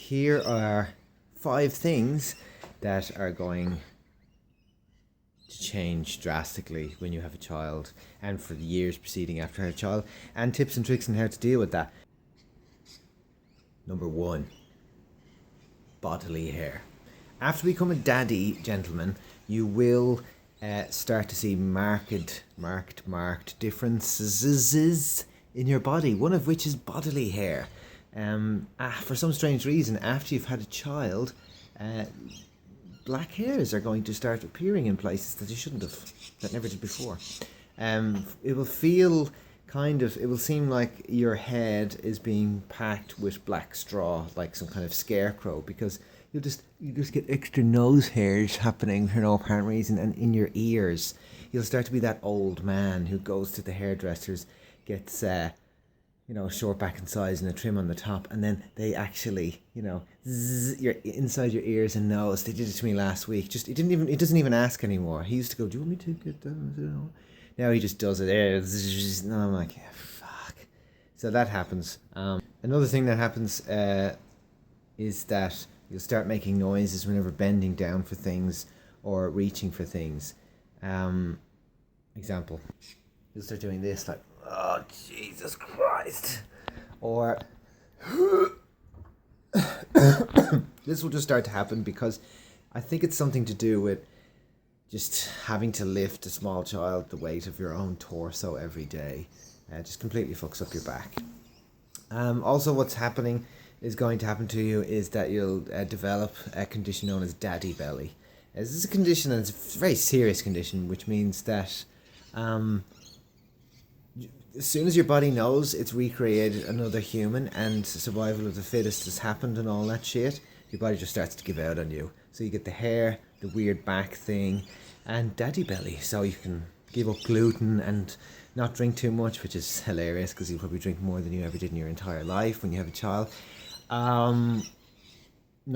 Here are 5 things that are going to change drastically when you have a child and for the years preceding after having a child, and tips and tricks on how to deal with that. Number 1, bodily hair. After becoming a daddy, gentlemen, you will start to see marked differences in your body, one of which is bodily hair. For some strange reason, after you've had a child, black hairs are going to start appearing in places that you shouldn't have, that never did before. It will feel it will seem like your head is being packed with black straw, like some kind of scarecrow, because you just get extra nose hairs happening for no apparent reason, and in your ears you'll start to be that old man who goes to the hairdressers, gets short back in size and a trim on the top, and then they actually you're inside your ears and nose. They did it to me last week. It doesn't even ask anymore. He used to go, do you want me to get that? Now he just does it. And I'm like, yeah, fuck. So that happens. Another thing that happens is that you'll start making noises whenever bending down for things or reaching for things. Example, you'll start doing this, like, oh, Jesus Christ. Or this will just start to happen because I think it's something to do with just having to lift a small child the weight of your own torso every day. Just completely fucks up your back. Also, what's happening is going to happen to you is that you'll develop a condition known as daddy belly. This is a condition, and it's a very serious condition, which means that as soon as your body knows it's recreated another human and survival of the fittest has happened and all that shit, your body just starts to give out on you. So you get the hair, the weird back thing, and daddy belly. So you can give up gluten and not drink too much, which is hilarious because you'll probably drink more than you ever did in your entire life when you have a child. Not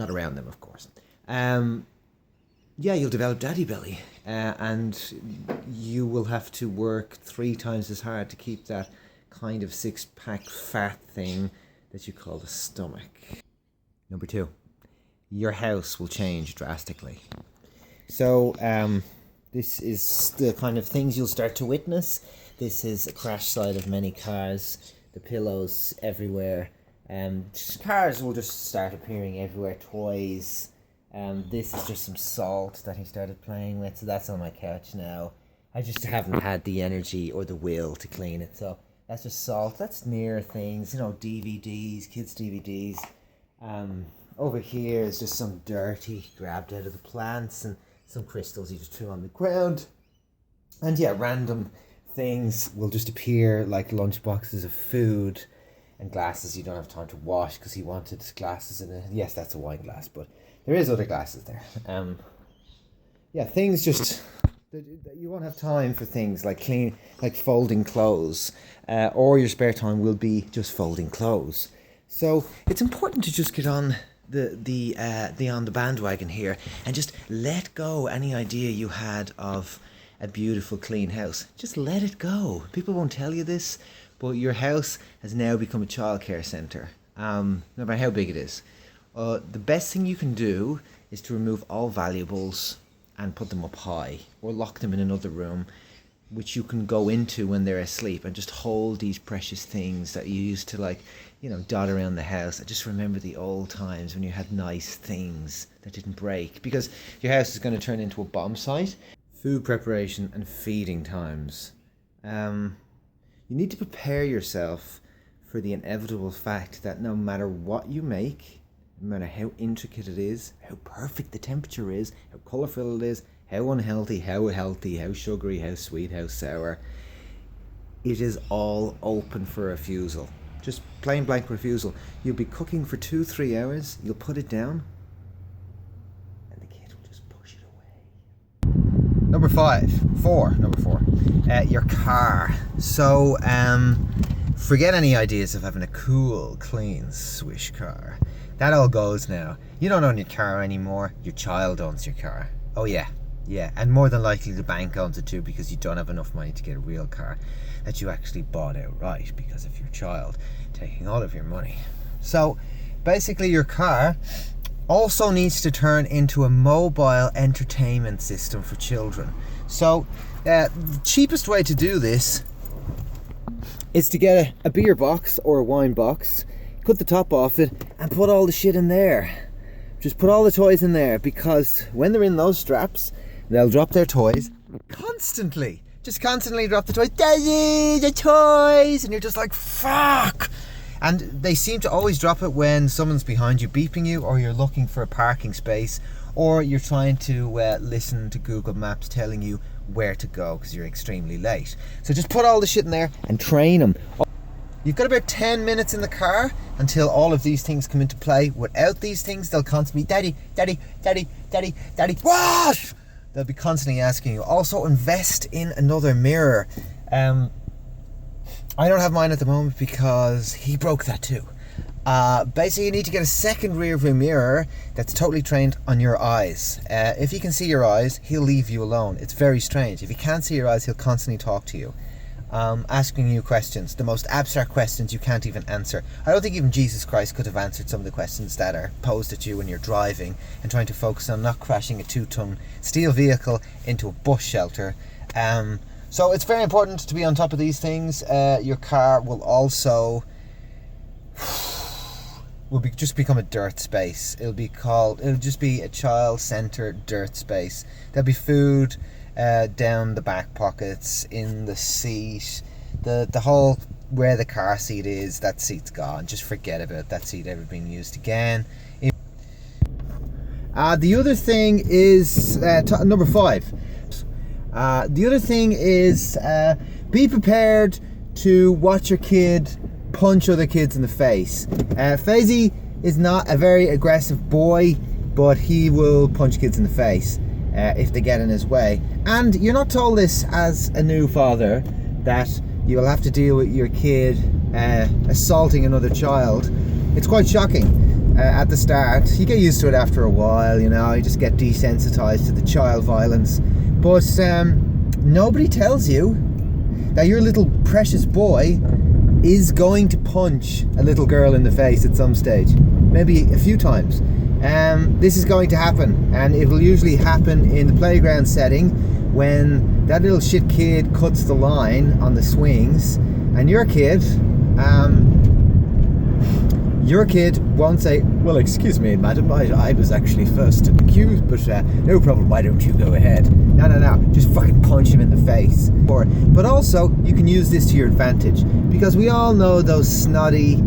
around them, of course. You'll develop daddy belly, and you will have to work 3 times as hard to keep that kind of 6-pack fat thing that you call the stomach. Number 2, your house will change drastically. So this is the kind of things you'll start to witness. This is a crash site of many cars, the pillows everywhere. Cars will just start appearing everywhere, toys. This is just some salt that he started playing with, so that's on my couch now. I just haven't had the energy or the will to clean it, so that's just salt. That's near things, DVDs, kids' DVDs. Over here is just some dirt he grabbed out of the plants and some crystals he just threw on the ground. And random things will just appear, like lunch boxes of food and glasses you don't have time to wash because he wanted glasses in it. Yes, that's a wine glass, but there is other glasses there. Things just... You won't have time for things like folding clothes, or your spare time will be just folding clothes. So it's important to just get on the bandwagon here and just let go any idea you had of a beautiful clean house. Just let it go. People won't tell you this, but your house has now become a childcare centre, no matter how big it is. The best thing you can do is to remove all valuables and put them up high, or lock them in another room which you can go into when they're asleep, and just hold these precious things that you used to dot around the house. I just remember the old times when you had nice things that didn't break, because your house is going to turn into a bomb site. Food preparation and feeding times. You need to prepare yourself for the inevitable fact that no matter what you make, no matter how intricate it is, how perfect the temperature is, how colourful it is, how unhealthy, how healthy, how sugary, how sweet, how sour, it is all open for refusal. Just plain blank refusal. You'll be cooking for 2-3 hours, you'll put it down, and the kid will just push it away. Number 4, your car. So, forget any ideas of having a cool, clean, swish car. That all goes now. You don't own your car anymore. Your child owns your car. Oh yeah. And more than likely the bank owns it too, because you don't have enough money to get a real car that you actually bought outright because of your child taking all of your money. So basically your car also needs to turn into a mobile entertainment system for children. So the cheapest way to do this is to get a beer box or a wine box, cut the top off it, and put all the shit in there. Just put all the toys in there, because when they're in those straps, they'll drop their toys constantly. Just constantly drop the toys. Daddy, the toys! And you're just like, fuck! And they seem to always drop it when someone's behind you beeping you, or you're looking for a parking space, or you're trying to listen to Google Maps telling you where to go because you're extremely late. So just put all the shit in there and train them. You've got about 10 minutes in the car until all of these things come into play. Without these things, they'll constantly, daddy, daddy, daddy, daddy, daddy, what? They'll be constantly asking you. Also, invest in another mirror. I don't have mine at the moment because he broke that too. Basically, you need to get a second rear view mirror that's totally trained on your eyes. If he can see your eyes, he'll leave you alone. It's very strange. If he can't see your eyes, he'll constantly talk to you, asking you questions, the most abstract questions you can't even answer. I don't think even Jesus Christ could have answered some of the questions that are posed at you when you're driving and trying to focus on not crashing a 2-ton steel vehicle into a bus shelter. So it's very important to be on top of these things. Your car will also just become a dirt space. It'll just be a child-centered dirt space. There'll be food down the back pockets, in the seat, the whole where the car seat is. That seat's gone. Just forget about that seat ever being used again. The other thing is number 5. The other thing is be prepared to watch your kid punch other kids in the face. Fezzi is not a very aggressive boy, but he will punch kids in the face if they get in his way. And you're not told this as a new father, that you will have to deal with your kid assaulting another child. It's quite shocking at the start. You get used to it after a while, you just get desensitized to the child violence. But nobody tells you that your little precious boy is going to punch a little girl in the face at some stage, maybe a few times. This is going to happen, and it will usually happen in the playground setting when that little shit kid cuts the line on the swings, and your kid won't say, well, excuse me, madam, I was actually first accused, but no problem, why don't you go ahead? No, just fucking punch him in the face. But also, you can use this to your advantage, because we all know those snotty,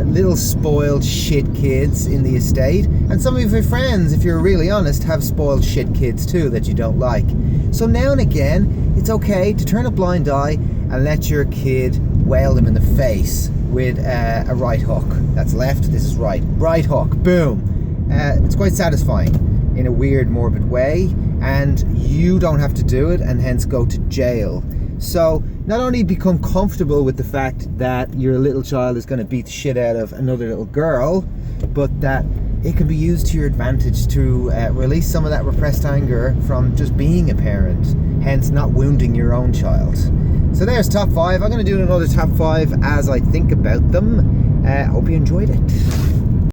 little spoiled shit kids in the estate, and some of your friends, if you're really honest, have spoiled shit kids too that you don't like. So now and again, it's okay to turn a blind eye and let your kid whale them in the face with a right hook. That's left, this is right. Right hook, boom. It's quite satisfying in a weird, morbid way, and you don't have to do it and hence go to jail. So not only become comfortable with the fact that your little child is going to beat the shit out of another little girl, but that it can be used to your advantage to release some of that repressed anger from just being a parent, hence not wounding your own child. So there's top 5. I'm going to do another top 5 as I think about them. Hope you enjoyed it.